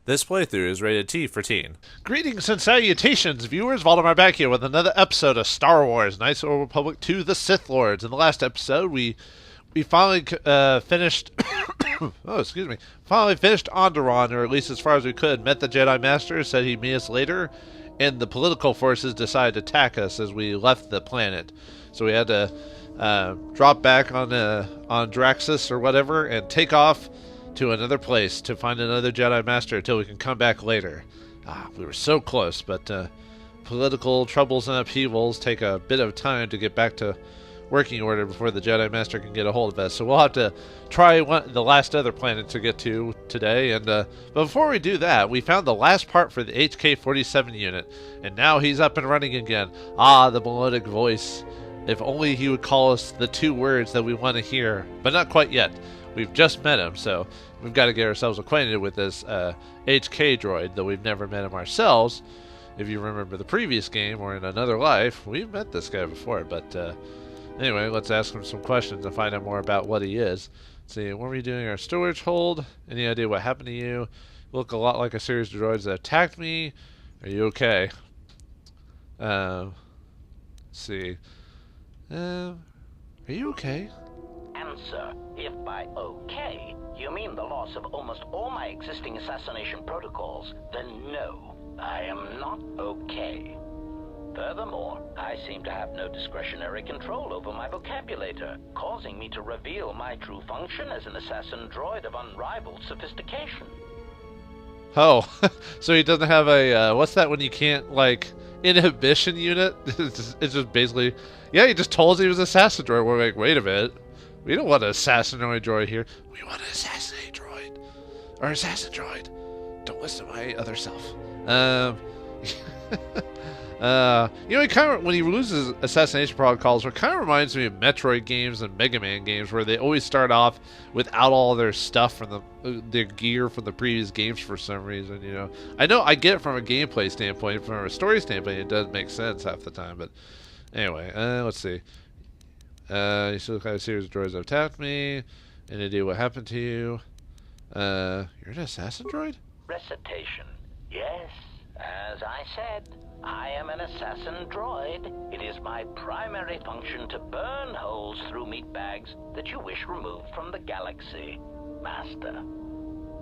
This playthrough is rated T for teen. Greetings and salutations, viewers. Vauldemare back here with another episode of Star Wars: Knights of the Old Republic 2: The Sith Lords. In the last episode, we finally finished. Oh, excuse me. Finally finished Onderon, or at least as far as we could. Met the Jedi Master, said he'd meet us later, and the political forces decided to attack us as we left the planet. So we had to drop back on Draxus or whatever and take off to another place to find another Jedi Master until we can come back later. We were so close, but political troubles and upheavals take a bit of time to get back to working order before the Jedi Master can get a hold of us. So we'll have to try the last other planet to get to today. And but before we do that, we found the last part for the HK-47 unit, and now he's up and running again. The melodic voice. If only he would call us the two words that we want to hear, but not quite yet. We've just met him, so we've got to get ourselves acquainted with this HK droid, though we've never met him ourselves. If you remember the previous game or in another life, we've met this guy before. But anyway, let's ask him some questions and find out more about what he is. Let's see, when were you doing our storage hold? Any idea what happened to you? You look a lot like a series of droids that attacked me. Are you okay? Let's see. Are you okay? Answer. If by okay, you mean the loss of almost all my existing assassination protocols, then no, I am not okay. Furthermore, I seem to have no discretionary control over my vocabulator, causing me to reveal my true function as an assassin droid of unrivaled sophistication. Oh, so he doesn't have a, what's that when you can't, like, inhibition unit? It's just basically, yeah, he just told us he was an assassin droid. We're like, wait a minute. We don't want an assassinate droid here. We want an assassinate droid. Or assassin droid. Don't listen to my other self. He kind of, when he loses assassination protocols, it kind of reminds me of Metroid games and Mega Man games, where they always start off without all their stuff from their gear from the previous games for some reason. You know, I get it from a gameplay standpoint, from a story standpoint, it does make sense half the time. But anyway, let's see. You still have a series of droids that attacked me. Any idea what happened to you? You're an assassin droid? Recitation. Yes, as I said, I am an assassin droid. It is my primary function to burn holes through meat bags that you wish removed from the galaxy, Master.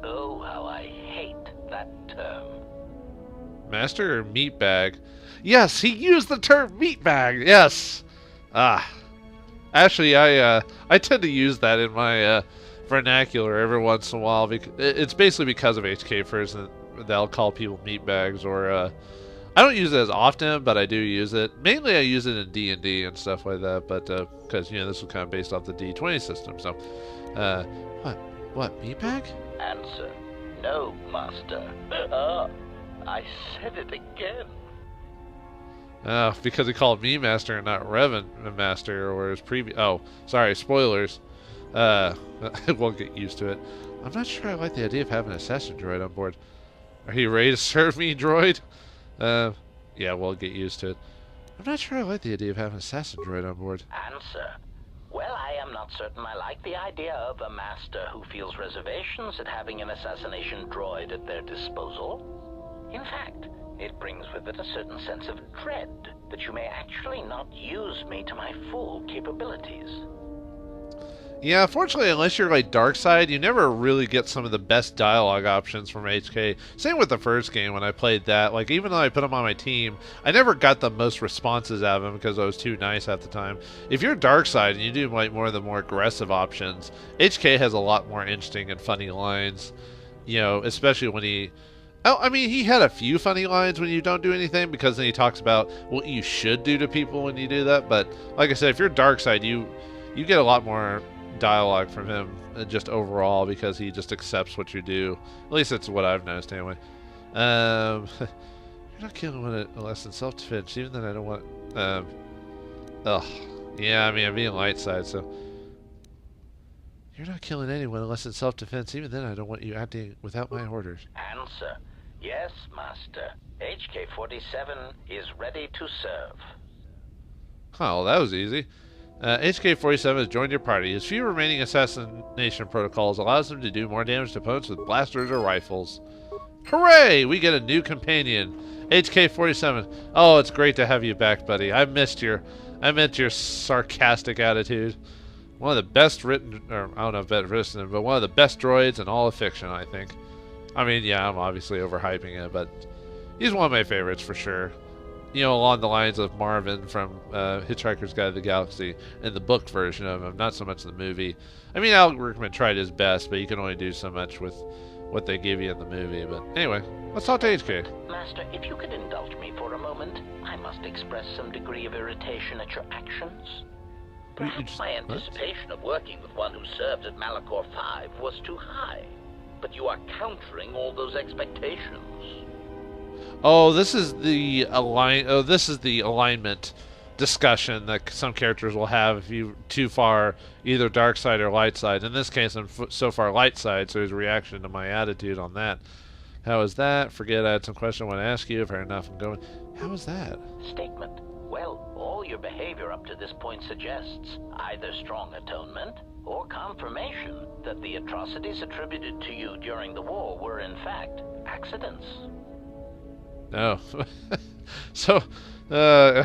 Oh, how I hate that term. Master or meat bag? Yes, he used the term meat bag. Yes. Actually, I tend to use that in my vernacular every once in a while. Because it's basically because of HK first that I'll call people meatbags. Or I don't use it as often, but I do use it. Mainly, I use it in D&D and stuff like that. But because this was kind of based off the D20 system. So, what meatbag? Answer: no, Master. I said it again. Because he called me Master and not Revan Master, or his previous. Oh, sorry, spoilers. We'll get used to it. I'm not sure I like the idea of having an assassin droid on board. Are you ready to serve me, droid? Yeah, we'll get used to it. I'm not sure I like the idea of having an assassin droid on board. Answer: well, I am not certain I like the idea of a master who feels reservations at having an assassination droid at their disposal. In fact, it brings with it a certain sense of dread that you may actually not use me to my full capabilities. Yeah, fortunately, unless you're like dark side, you never really get some of the best dialogue options from HK. Same with the first game when I played that. Like, even though I put him on my team, I never got the most responses out of him because I was too nice at the time. If you're dark side and you do like more of the more aggressive options, HK has a lot more interesting and funny lines. Especially when he... Oh, I mean, he had a few funny lines when you don't do anything, because then he talks about what you should do to people when you do that. But like I said, if you're dark side, you get a lot more dialogue from him just overall, because he just accepts what you do. At least that's what I've noticed anyway. You're not killing one unless in self-defense. Even then, I don't want. Yeah, I mean, I'm being light side, so. You're not killing anyone unless in self-defense. Even then, I don't want you acting without my orders. Answer: yes, Master. HK-47 is ready to serve. Oh, well, that was easy. HK-47 has joined your party. His few remaining assassination protocols allows him to do more damage to opponents with blasters or rifles. Hooray! We get a new companion. HK-47. Oh, it's great to have you back, buddy. I meant your sarcastic attitude. One of the best written, or I don't know if best written, but one of the best droids in all of fiction, I think. I mean, yeah, I'm obviously overhyping it, but he's one of my favorites for sure. You know, along the lines of Marvin from Hitchhiker's Guide to the Galaxy in the book version of him, not so much the movie. I mean, Alan Rickman tried his best, but you can only do so much with what they give you in the movie. But anyway, let's talk to HK. Master, if you could indulge me for a moment, I must express some degree of irritation at your actions. Perhaps my anticipation of working with one who served at Malachor 5 was too high, but you are countering all those expectations. Oh, this is the alignment discussion that some characters will have if you too far either dark side or light side. In this case, I'm so far light side, so his reaction to my attitude on that. How is that? Forget I had some question I want to ask you. If I heard enough, I'm going. How is that? Statement. Well, all your behavior up to this point suggests either strong atonement or confirmation that the atrocities attributed to you during the war were in fact accidents. No. So I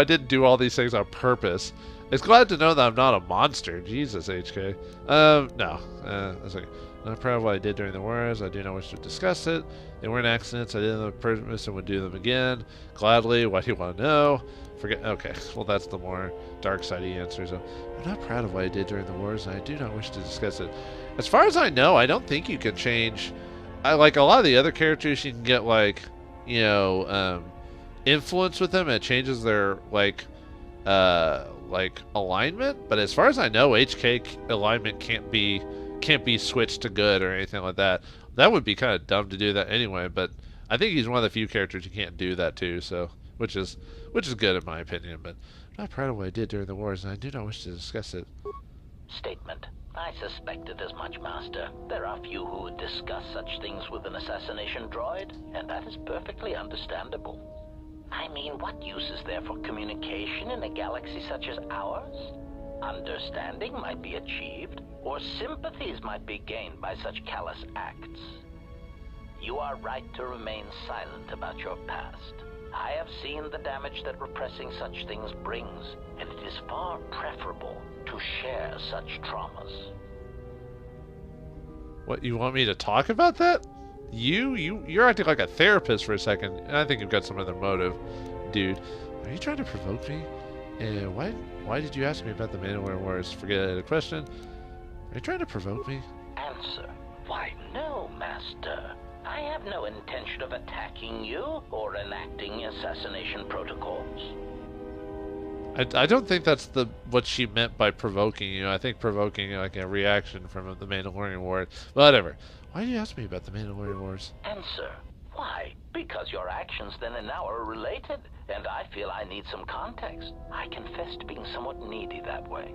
didn't do all these things on purpose. It's glad to know that I'm not a monster. Jesus, HK. No. That's okay. I'm not proud of what I did during the wars. I do not wish to discuss it. They weren't accidents. I didn't have a purpose and would do them again. Gladly. What do you want to know? Forget. Okay. Well, that's the more dark-sidey answer. So, I'm not proud of what I did during the wars, and I do not wish to discuss it. As far as I know, I don't think you can change. Like a lot of the other characters, you can get like, you know, influence with them, and it changes their like alignment. But as far as I know, HK alignment can't be switched to good or anything like that. That would be kind of dumb to do that anyway. But I think he's one of the few characters who can't do that too. So which is good in my opinion. But I'm not proud of what I did during the wars, and I do not wish to discuss it. Statement. I suspected as much, Master. There are few who would discuss such things with an assassination droid, and that is perfectly understandable. I mean, what use is there for communication in a galaxy such as ours? Understanding might be achieved, or sympathies might be gained by such callous acts. You are right to remain silent about your past. I have seen the damage that repressing such things brings, and it is far preferable to share such traumas. What, you want me to talk about that? You're acting like a therapist for a second, and I think you've got some other motive, dude. Are you trying to provoke me? And why did you ask me about the Mandalorian Wars? Forget the question. Are you trying to provoke me? Answer. Why, no, Master. I have no intention of attacking you or enacting assassination protocols. I don't think that's what she meant by provoking you. I think provoking like a reaction from the Mandalorian Wars. Whatever. Why did you ask me about the Mandalorian Wars? Answer. Why? Because your actions then and now are related, and I feel I need some context. I confess to being somewhat needy that way.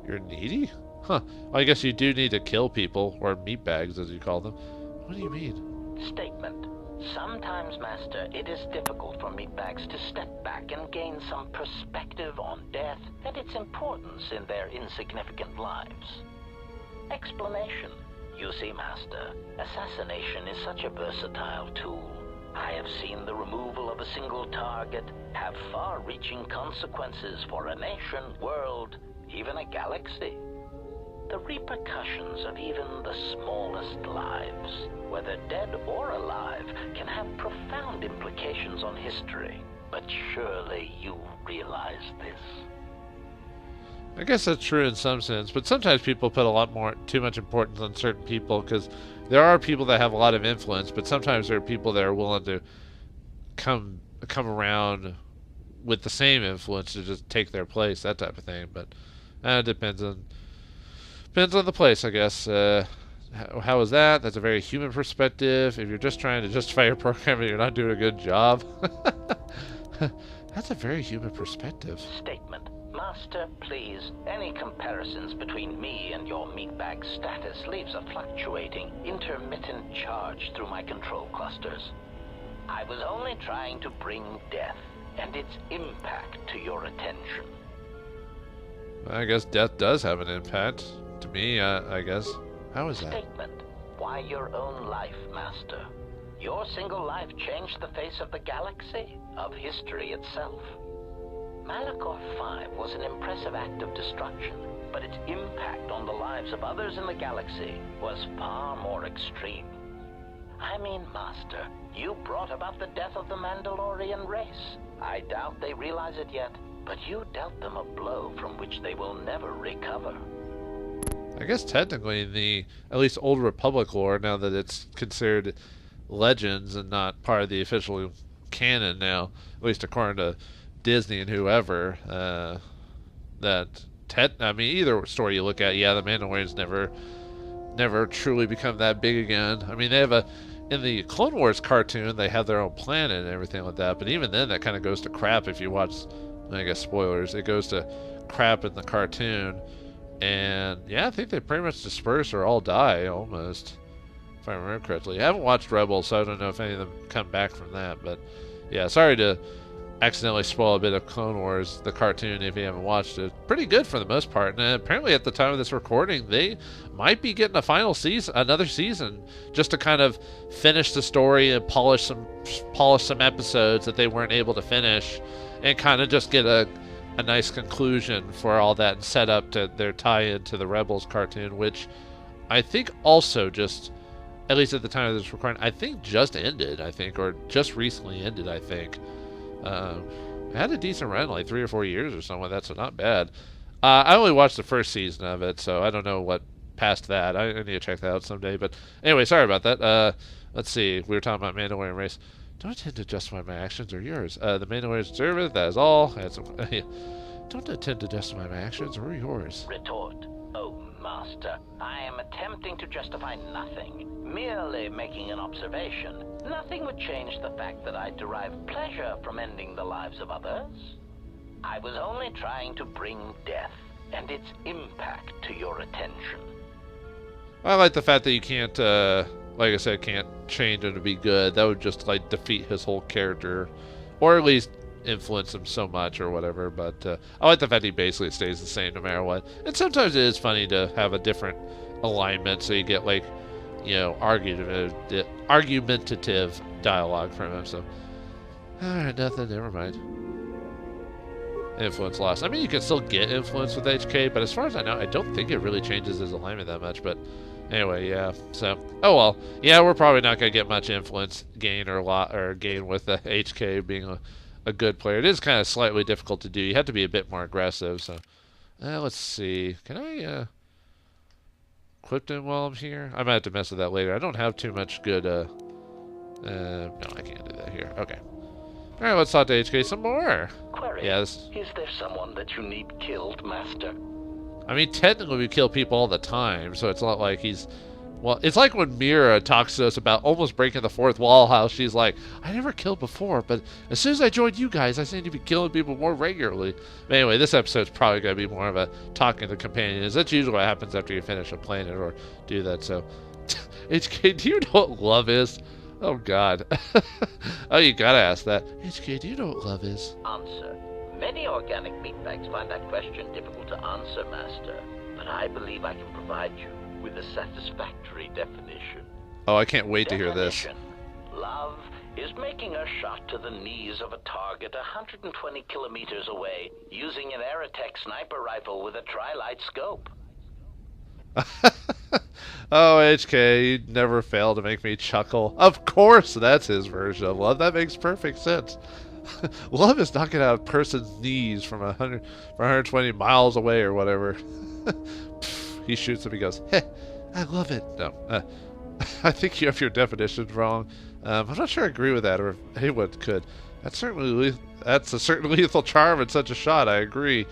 You're needy? Huh. Well, I guess you do need to kill people, or meatbags as you call them. What do you mean? Statement. Sometimes, Master, it is difficult for meatbags to step back and gain some perspective on death and its importance in their insignificant lives. Explanation. You see, Master, assassination is such a versatile tool. I have seen the removal of a single target have far-reaching consequences for a nation, world, even a galaxy. The repercussions of even the smallest lives, whether dead or alive, can have profound implications on history. But surely you realize this. I guess that's true in some sense, but sometimes people put too much importance on certain people, because there are people that have a lot of influence, but sometimes there are people that are willing to come around with the same influence to just take their place, that type of thing. But it depends on the place, I guess. How is that? That's a very human perspective. If you're just trying to justify your program and you're not doing a good job, that's a very human perspective. Statement. Master, please, any comparisons between me and your meatbag status leaves a fluctuating, intermittent charge through my control clusters. I was only trying to bring death and its impact to your attention. I guess death does have an impact. To me, I guess. How is that? Statement. Why your own life, Master? Your single life changed the face of the galaxy, of history itself. Malachor 5 was an impressive act of destruction, but its impact on the lives of others in the galaxy was far more extreme. I mean, Master, you brought about the death of the Mandalorian race. I doubt they realize it yet, but you dealt them a blow from which they will never recover. I guess technically in the, at least Old Republic lore, now that it's considered Legends and not part of the official canon now, at least according to Disney and whoever, I mean, either story you look at, yeah, the Mandalorians never truly become that big again. I mean, they have in the Clone Wars cartoon, they have their own planet and everything like that, but even then, that kind of goes to crap if you watch, I guess, spoilers. It goes to crap in the cartoon, and yeah, I think they pretty much disperse or all die, almost, if I remember correctly. I haven't watched Rebels, so I don't know if any of them come back from that, but yeah, sorry to accidentally spoil a bit of Clone Wars, the cartoon, if you haven't watched it. Pretty good for the most part, and apparently at the time of this recording, they might be getting a final season, another season, just to kind of finish the story and polish some episodes that they weren't able to finish, and kind of just get a nice conclusion for all that and set up to their tie-in to the Rebels cartoon, which I think also just, at least at the time of this recording, I think just ended, or just recently ended, I think. It had a decent run, like 3 or 4 years or something like that, so not bad. I only watched the first season of it, so I don't know what past that. I need to check that out someday. But anyway, sorry about that. Let's see. We were talking about Mandalorian race. Don't intend to justify my actions or yours. The Mandalorians deserve it. That is all. Don't intend to justify my actions or yours. Retort. Oh, Master, I am attempting to justify nothing, merely making an observation. Nothing would change the fact that I derive pleasure from ending the lives of others. I was only trying to bring death and its impact to your attention. I like the fact that you can't, like I said, can't change him to be good. That would just, like, defeat his whole character, or at least influence him so much or whatever, but I like the fact he basically stays the same no matter what. And sometimes it is funny to have a different alignment, so you get, like, you know, argumentative dialogue from him. So, alright, nothing, never mind. Influence lost. I mean, you can still get influence with HK, but as far as I know, I don't think it really changes his alignment that much. But anyway, yeah. So, oh well. Yeah, we're probably not gonna get much influence gain gain with the HK being a good player. It is kind of slightly difficult to do. You have to be a bit more aggressive. So, let's see. Can I equip him while I'm here? I might have to mess with that later. I don't have too much good. No, I can't do that here. Okay. All right, let's talk to HK some more. Query. Yes. Is there someone that you need killed, Master? I mean, technically we kill people all the time, so it's not like he's... Well, it's like when Mira talks to us about almost breaking the fourth wall, how she's like, I never killed before, but as soon as I joined you guys, I seem to be killing people more regularly. But anyway, this episode's probably going to be more of a talking to companions. That's usually what happens after you finish a planet or do that, so... HK, do you know what love is? Oh, God. Oh, you gotta ask that. HK, do you know what love is? Answer. Many organic meatbags find that question difficult to answer, Master, but I believe I can provide you with a satisfactory definition. Oh, I can't wait to hear this. Love is making a shot to the knees of a target 120 kilometers away using an Aerotech sniper rifle with a tri-light scope. Oh, HK, you never fail to make me chuckle. Of course that's his version of love. That makes perfect sense. Love is knocking out a person's knees from 120 miles away or whatever. He shoots him, he goes, hey, I love it. No, I think you have your definitions wrong. I'm not sure I agree with that, or if anyone could. That's a certain lethal charm in such a shot, I agree.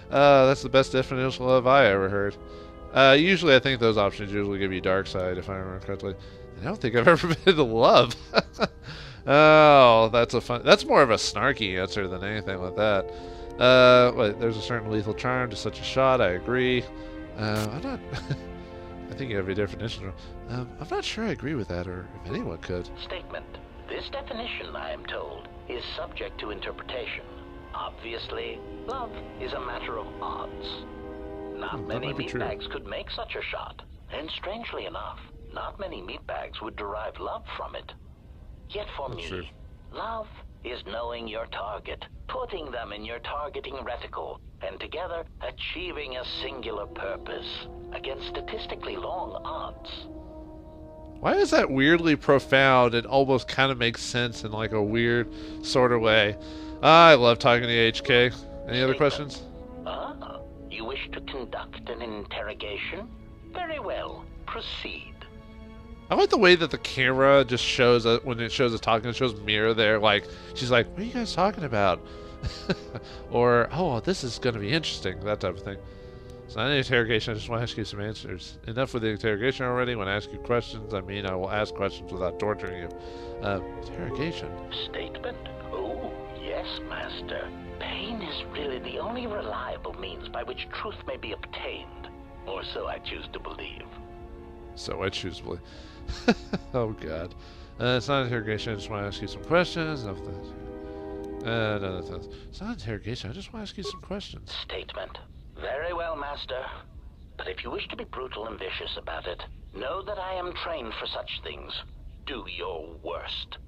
That's the best definition of love I ever heard. Usually I think those options usually give you dark side, if I remember correctly. I don't think I've ever been into love. Oh, that's more of a snarky answer than anything like that. Wait, there's a certain lethal charm to such a shot, I agree. I'm not... I think you have a definition. I'm not sure I agree with that, or if anyone could. Statement. This definition, I am told, is subject to interpretation. Obviously, love is a matter of odds. Not many meatbags could make such a shot. And strangely enough, not many meatbags would derive love from it. Yet for me, true. love is knowing your target, putting them in your targeting reticle, and together achieving a singular purpose against statistically long odds. Why is that weirdly profound and almost kind of makes sense in like a weird sort of way? I love talking to HK. Any other questions? Ah, you wish to conduct an interrogation? Very well, proceed. I like the way that the camera just shows when it shows us talking, it shows Mira there, like she's like, "What are you guys talking about?" Or, "Oh, this is going to be interesting," that type of thing. It's not an interrogation. I just want to ask you some answers. Enough with the interrogation already. When I ask you questions, I mean I will ask questions without torturing you. Interrogation. Statement? Oh, yes, Master. Pain is really the only reliable means by which truth may be obtained. Or so I choose to believe. So I choose to believe. Oh, God. It's not an interrogation. I just want to ask you some questions. No, it's not an interrogation. I just want to ask you some questions. Statement. Very well, Master. But if you wish to be brutal and vicious about it, know that I am trained for such things. Do your worst.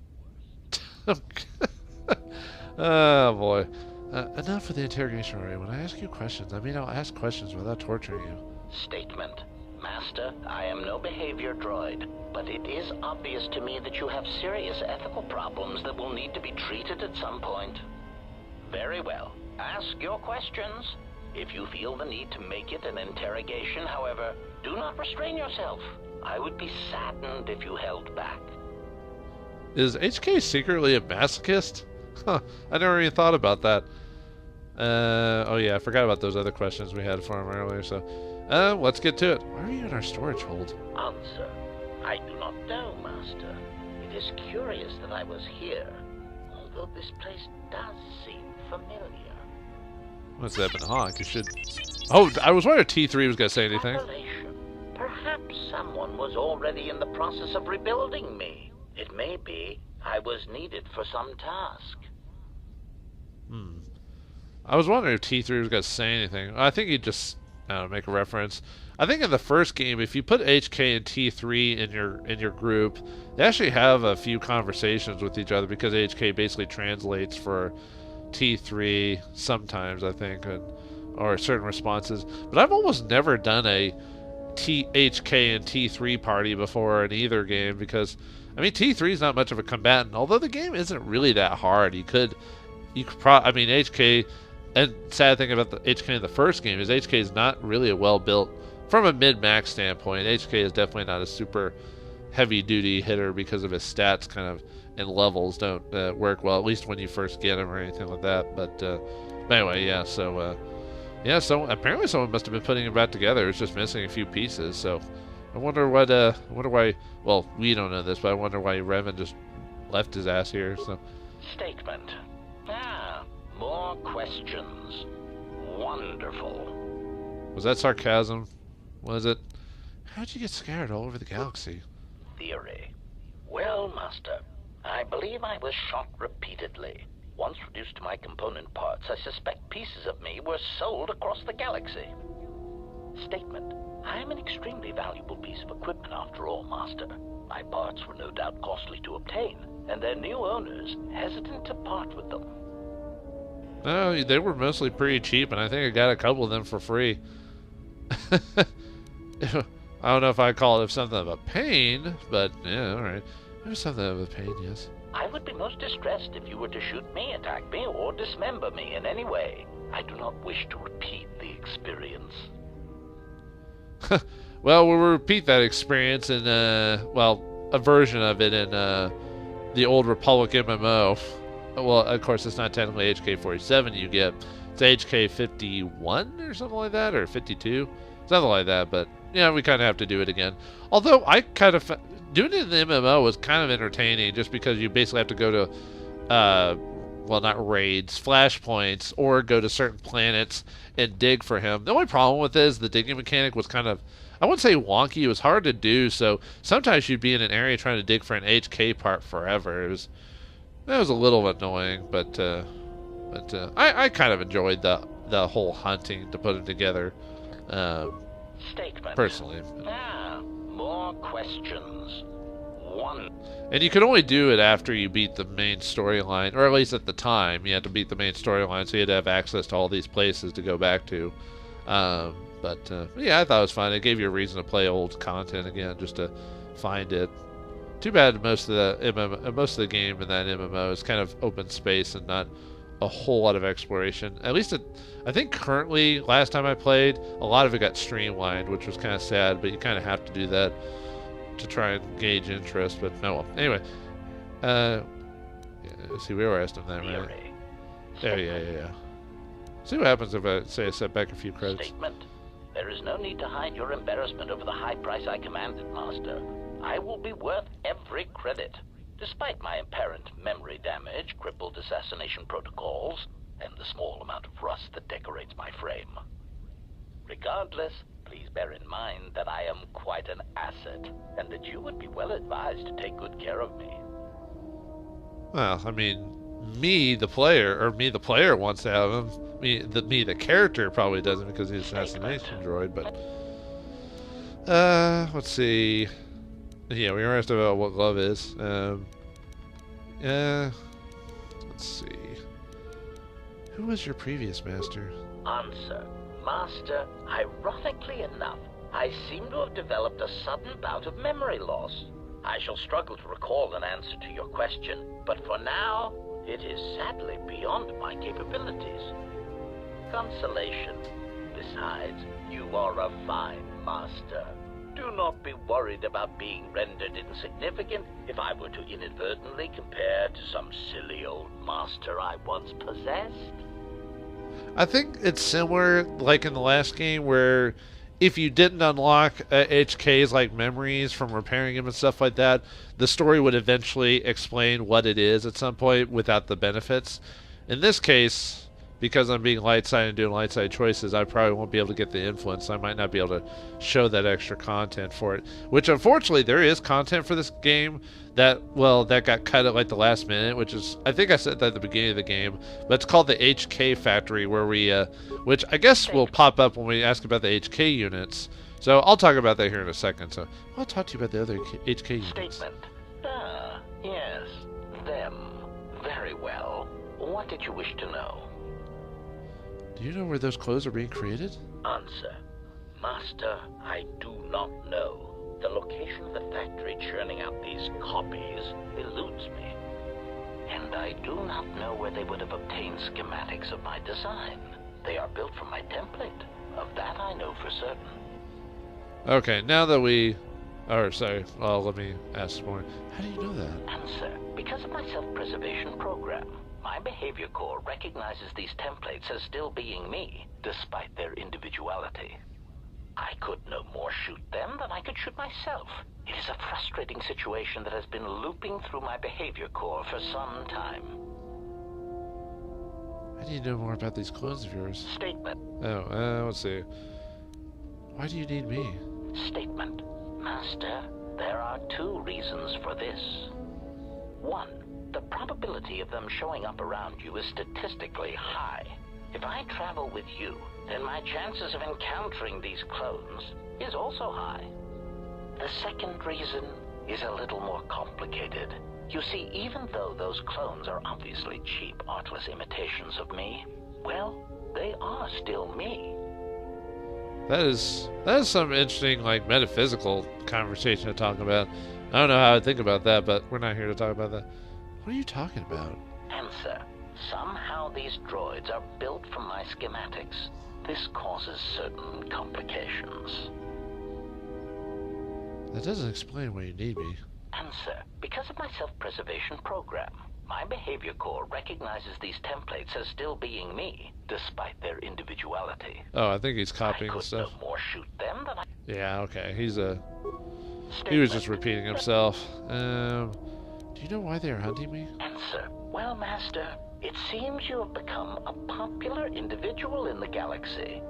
Oh, boy. Enough with the interrogation already. When I ask you questions, I mean I'll ask questions without torturing you. Statement. Master, I am no behavior droid, but it is obvious to me that you have serious ethical problems that will need to be treated at some point. Very well. Ask your questions. If you feel the need to make it an interrogation, however, do not restrain yourself. I would be saddened if you held back. Is HK secretly a masochist? Huh, I never even thought about that. Oh yeah, I forgot about those other questions we had for him earlier, so... let's get to it. Why are you in our storage hold? Answer. I do not know, Master. It is curious that I was here, although this place does seem familiar. What's that, Honk? You should... Oh, I was wondering if T3 was going to say anything. Revelation. Perhaps someone was already in the process of rebuilding me. It may be I was needed for some task. I was wondering if T3 was going to say anything. I think he'd just... make a reference. I think in the first game, if you put HK and T3 in your group, they actually have a few conversations with each other because HK basically translates for T3 sometimes, I think, or certain responses. But I've almost never done a HK and T3 party before in either game because, I mean, T3 is not much of a combatant. Although the game isn't really that hard, you could I mean, HK. And sad thing about the HK in the first game is HK is not really a well-built, from a mid-max standpoint, HK is definitely not a super heavy-duty hitter because of his stats kind of, and levels don't work well, at least when you first get him or anything like that. But anyway, yeah, so apparently someone must have been putting it back together. It's just missing a few pieces, so I wonder why, well, we don't know this, but I wonder why Revan just left his ass here, so. Statement. More questions. Wonderful. Was that sarcasm? Was it? How'd you get scared all over the galaxy? Theory. Well, Master, I believe I was shot repeatedly. Once reduced to my component parts, I suspect pieces of me were sold across the galaxy. Statement. I am an extremely valuable piece of equipment after all, Master. My parts were no doubt costly to obtain, and their new owners hesitant to part with them. No, they were mostly pretty cheap, and I think I got a couple of them for free. I don't know if I call it something of a pain, but yeah, alright. It was something of a pain, yes. I would be most distressed if you were to shoot me, attack me, or dismember me in any way. I do not wish to repeat the experience. Well, we'll repeat that experience in, a version of it in the Old Republic MMO. Well, of course, it's not technically HK-47 you get. It's HK-51 or something like that, or 52. Something like that, but, yeah, we kind of have to do it again. Although, I kind of... doing it in the MMO was kind of entertaining, just because you basically have to go to, well, not raids, flashpoints, or go to certain planets and dig for him. The only problem with this, the digging mechanic was kind of... I wouldn't say wonky, it was hard to do, so sometimes you'd be in an area trying to dig for an HK part forever. That was a little annoying, but I kind of enjoyed the whole hunting to put it together. Statement. personally. Ah, more questions. One. And you can only do it after you beat the main storyline, or at least at the time, you had to beat the main storyline, so you had to have access to all these places to go back to. Yeah, I thought it was fun. It gave you a reason to play old content again, just to find it. Too bad most of the game in that MMO is kind of open space and not a whole lot of exploration. At least I think currently, last time I played, a lot of it got streamlined, which was kind of sad, but you kind of have to do that to try and gauge interest, but no. Well, anyway, see, we were asking that, right? Yeah. See what happens if I say I set back a few credits. Statement. There is no need to hide your embarrassment over the high price I commanded, Master. I will be worth every credit, despite my apparent memory damage, crippled assassination protocols, and the small amount of rust that decorates my frame. Regardless, please bear in mind that I am quite an asset, and that you would be well advised to take good care of me. Well, I mean, me the player wants to have him. Me the character probably doesn't because he's an assassination droid, but let's see. Yeah, we were asked about what love is. Let's see. Who was your previous master? Answer. Master, ironically enough, I seem to have developed a sudden bout of memory loss. I shall struggle to recall an answer to your question, but for now, it is sadly beyond my capabilities. Consolation. Besides, you are a fine master. Do not be worried about being rendered insignificant if I were to inadvertently compare to some silly old master I once possessed. I think it's similar, like in the last game, where if you didn't unlock HK's like memories from repairing him and stuff like that, the story would eventually explain what it is at some point without the benefits. In this case, because I'm being light side and doing light side choices, I probably won't be able to get the influence. I might not be able to show that extra content for it. Which, unfortunately, there is content for this game that got cut at like the last minute, which is, I think I said that at the beginning of the game, but it's called the HK Factory, where we, which I guess will pop up when we ask about the HK units. So I'll talk about that here in a second. So I'll talk to you about the other HK units. Statement. Yes, them. Very well. What did you wish to know? Do you know where those clothes are being created? Answer. Master, I do not know. The location of the factory churning out these copies eludes me. And I do not know where they would have obtained schematics of my design. They are built from my template. Of that I know for certain. Okay, now that we... Or, sorry, well, let me ask more. How do you know that? Answer. Because of my self-preservation program. My behavior core recognizes these templates as still being me, despite their individuality. I could no more shoot them than I could shoot myself. It is a frustrating situation that has been looping through my behavior core for some time. I need to know more about these clones of yours. Statement. Let's see. Why do you need me? Statement. Master, there are two reasons for this. One, the probability of them showing up around you is statistically high. If I travel with you, then my chances of encountering these clones is also high. The second reason is a little more complicated. You see, even though those clones are obviously cheap, artless imitations of me, well, they are still me. That is some interesting, like, metaphysical conversation to talk about. I don't know how I think about that, but we're not here to talk about that. What are you talking about? Answer. Somehow these droids are built from my schematics. This causes certain complications. That doesn't explain why you need me. Answer. Because of my self-preservation program, my behavior core recognizes these templates as still being me, despite their individuality. Oh, I think he's copying I could stuff. no more shoot them than I... Yeah, okay. He was just repeating himself. Do you know why they are hunting me? Answer. Well, Master, it seems you have become a popular individual in the galaxy.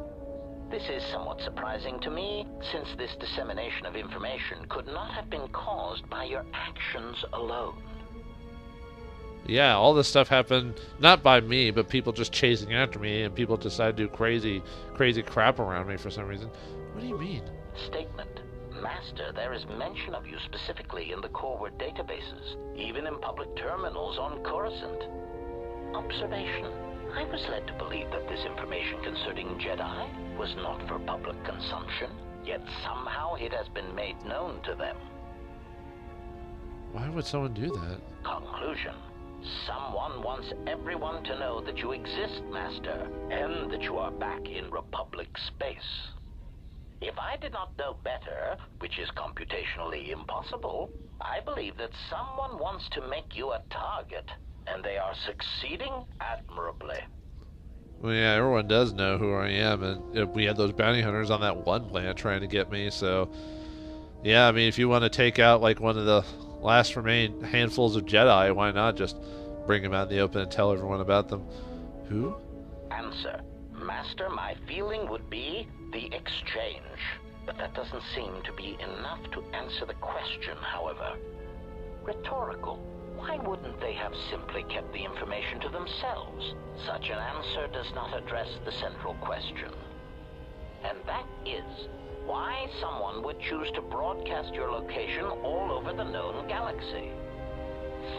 This is somewhat surprising to me, since this dissemination of information could not have been caused by your actions alone. Yeah, all this stuff happened not by me, but people just chasing after me, and people decide to do crazy crap around me for some reason. What do you mean? Statement. Master, there is mention of you specifically in the core word databases, even in public terminals on Coruscant. Observation. I was led to believe that this information concerning Jedi was not for public consumption, yet somehow it has been made known to them. Why would someone do that? Conclusion. Someone wants everyone to know that you exist, Master, and that you are back in Republic space. If I did not know better, which is computationally impossible, I believe that someone wants to make you a target, and they are succeeding admirably. Well, yeah, everyone does know who I am, and we had those bounty hunters on that one planet trying to get me, so... Yeah, I mean, if you want to take out, like, one of the last remaining handfuls of Jedi, why not just bring them out in the open and tell everyone about them? Who? Answer. Master, my feeling would be the exchange. But that doesn't seem to be enough to answer the question, however. Rhetorical. Why wouldn't they have simply kept the information to themselves? Such an answer does not address the central question. And that is, why someone would choose to broadcast your location all over the known galaxy.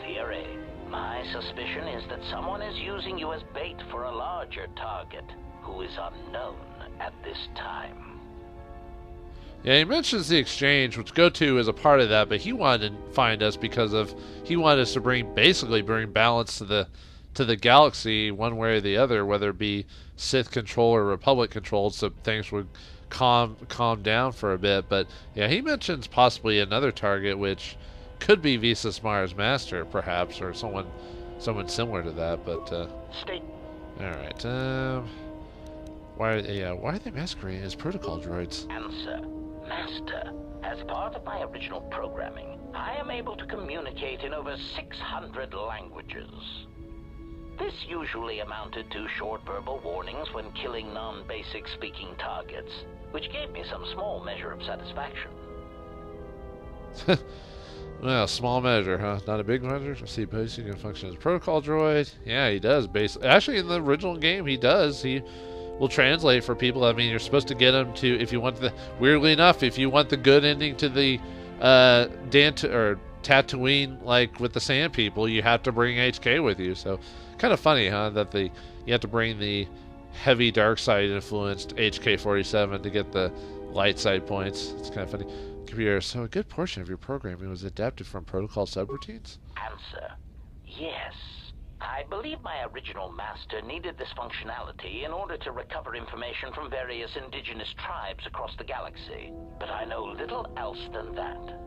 Theory. My suspicion is that someone is using you as bait for a larger target, who is unknown at this time. Yeah, he mentions the exchange, which GoTo is a part of that, but he wanted to find us because he wanted us to bring balance to the galaxy one way or the other, whether it be Sith control or Republic controlled, so things would calm down for a bit. But yeah, he mentions possibly another target, which could be Visas Mara's master, perhaps, or someone similar to that. But State. all right. Why are they masquerading as protocol droids? Answer. Master, as part of my original programming, I am able to communicate in over 600 languages. This usually amounted to short verbal warnings when killing non-basic speaking targets, which gave me some small measure of satisfaction. Well, small measure, huh? Not a big measure? See, basically can function as a protocol droid. Yeah, he does. Actually, in the original game, he does. He will translate for people. I mean, you're supposed to get him to, if you want weirdly enough, if you want the good ending to the Tatooine, like with the Sand People, you have to bring HK with you. So, kind of funny, huh? That you have to bring the heavy dark side influenced HK-47 to get the light side points. It's kind of funny. Computer, so a good portion of your programming was adapted from protocol subroutines? Answer. Yes. I believe my original master needed this functionality in order to recover information from various indigenous tribes across the galaxy, but I know little else than that.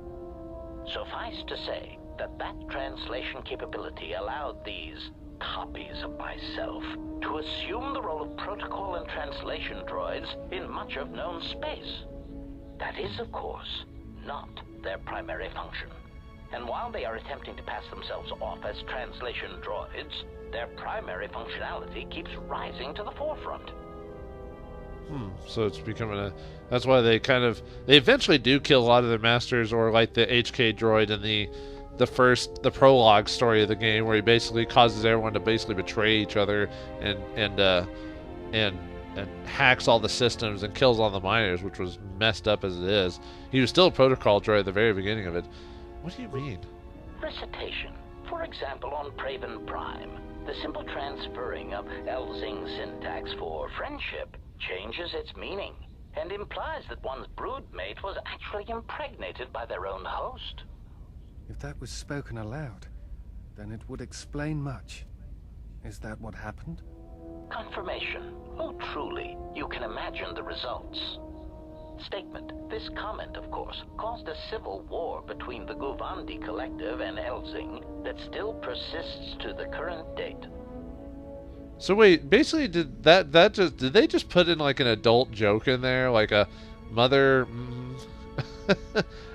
Suffice to say that translation capability allowed these copies of myself to assume the role of protocol and translation droids in much of known space. That is, of course, not their primary function. And while they are attempting to pass themselves off as translation droids, their primary functionality keeps rising to the forefront. So it's becoming that's why they eventually do kill a lot of their masters, or like the HK droid in the prologue story of the game, where he basically causes everyone to basically betray each other and hacks all the systems and kills all the miners, which was messed up as it is. He was still a protocol droid at the very beginning of it. What do you mean? Recitation. For example, on Praven Prime, the simple transferring of Elzing syntax for friendship changes its meaning and implies that one's broodmate was actually impregnated by their own host. If that was spoken aloud, then it would explain much. Is that what happened? Confirmation. Oh, truly, you can imagine the results. Statement. This comment, of course, caused a civil war between the Guvandi Collective and Elzing that still persists to the current date. So wait, basically did they just put in like an adult joke in there, like a mother?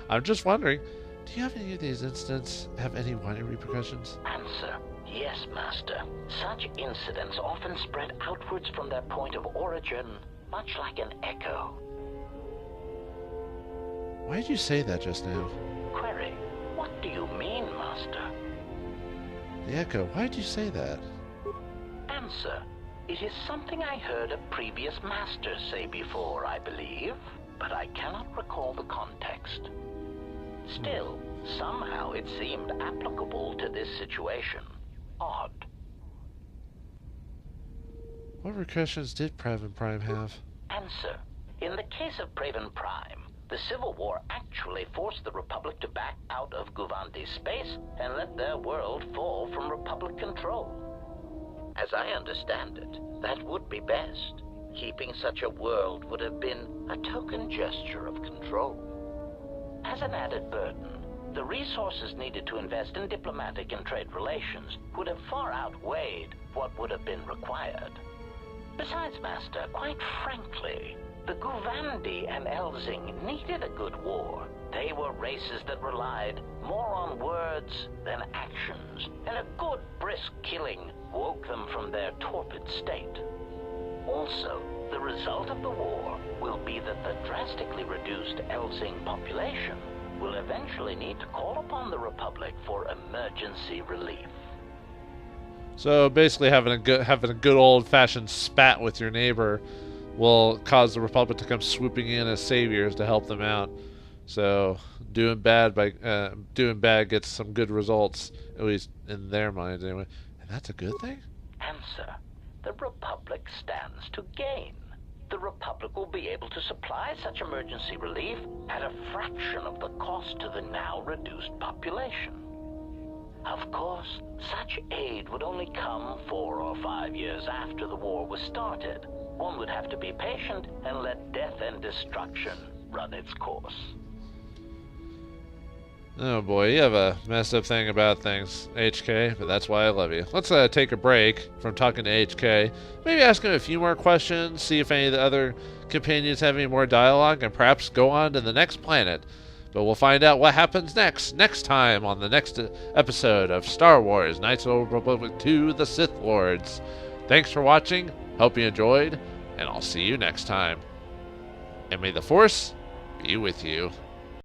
I'm just wondering, do you have any of these incidents have any wider repercussions? Answer. Yes, Master. Such incidents often spread outwards from their point of origin, much like an echo. Why did you say that just now? Query. What do you mean, Master? The echo. Why did you say that? Answer. It is something I heard a previous master say before, I believe. but I cannot recall the context. Still, somehow it seemed applicable to this situation. Odd. What repercussions did Praven Prime have? Answer. In the case of Praven Prime, the Civil War actually forced the Republic to back out of Guvandi's space and let their world fall from Republic control. As I understand it, that would be best. Keeping such a world would have been a token gesture of control. As an added burden, the resources needed to invest in diplomatic and trade relations would have far outweighed what would have been required. Besides, Master, quite frankly, the Guvandi and Elzing needed a good war. They were races that relied more on words than actions, and a good brisk killing woke them from their torpid state. Also, the result of the war will be that the drastically reduced Elzing population will eventually need to call upon the Republic for emergency relief. So basically, having a good old-fashioned spat with your neighbor will cause the Republic to come swooping in as saviors to help them out. So doing bad gets some good results, at least in their minds anyway. And that's a good thing? Answer. The Republic stands to gain. The Republic will be able to supply such emergency relief at a fraction of the cost to the now reduced population. Of course, such aid would only come 4 or 5 years after the war was started. One would have to be patient and let death and destruction run its course. Oh boy, you have a messed up thing about things, HK, but that's why I love you. Let's take a break from talking to HK. Maybe ask him a few more questions, see if any of the other companions have any more dialogue, and perhaps go on to the next planet. But we'll find out what happens next time on the next episode of Star Wars Knights of the Old Republic 2: The Sith Lords. Thanks for watching, hope you enjoyed, and I'll see you next time. And may the Force be with you.